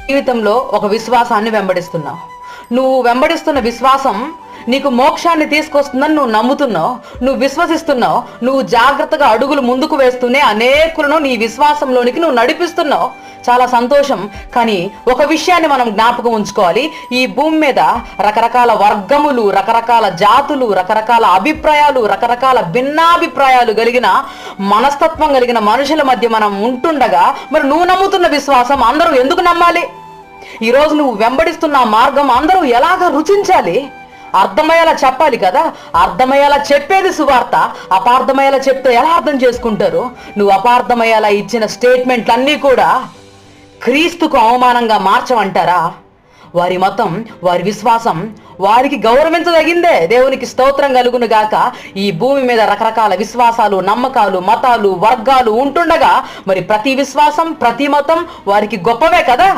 జీవితంలో ఒక విశ్వాసాన్ని వెంబడిస్తున్నావు. నువ్వు వెంబడిస్తున్న విశ్వాసం నీకు మోక్షాన్ని తీసుకొస్తుందని నువ్వు నమ్ముతున్నావు, నువ్వు విశ్వసిస్తున్నావు. నువ్వు జాగ్రత్తగా అడుగులు ముందుకు వేస్తూనే అనేకులను నీ విశ్వాసంలోనికి నువ్వు నడిపిస్తున్నావు. చాలా సంతోషం. కానీ ఒక విషయాన్ని మనం జ్ఞాపకం ఉంచుకోవాలి. ఈ భూమి మీద రకరకాల వర్గములు, రకరకాల జాతులు, రకరకాల అభిప్రాయాలు, రకరకాల భిన్నాభిప్రాయాలు కలిగిన మనస్తత్వం కలిగిన మనుషుల మధ్య మనం ఉంటుండగా మరి నువ్వు నమ్ముతున్న విశ్వాసం అందరూ ఎందుకు నమ్మాలి? ఈరోజు నువ్వు వెంబడిస్తున్న మార్గం అందరూ ఎలాగ రుచించాలి? అర్థమయ్యేలా చెప్పాలి కదా. అర్థమయ్యేలా చెప్పేది సువార్త. అపార్థమయ్యేలా చెప్తే ఎలా అర్థం చేసుకుంటారు? నువ్వు అపార్థమయ్యేలా ఇచ్చిన స్టేట్మెంట్లన్నీ కూడా క్రీస్తుకు అవమానంగా మార్చమంటారా? వారి మతం, వారి విశ్వాసం వారికి గౌరవించదగిందే. దేవునికి స్తోత్రం కలుగును గాక. ఈ భూమి మీద రకరకాల విశ్వాసాలు, నమ్మకాలు, మతాలు, వర్గాలు ఉంటుండగా మరి ప్రతి విశ్వాసం, ప్రతి మతం వారికి గొప్పవే కదా.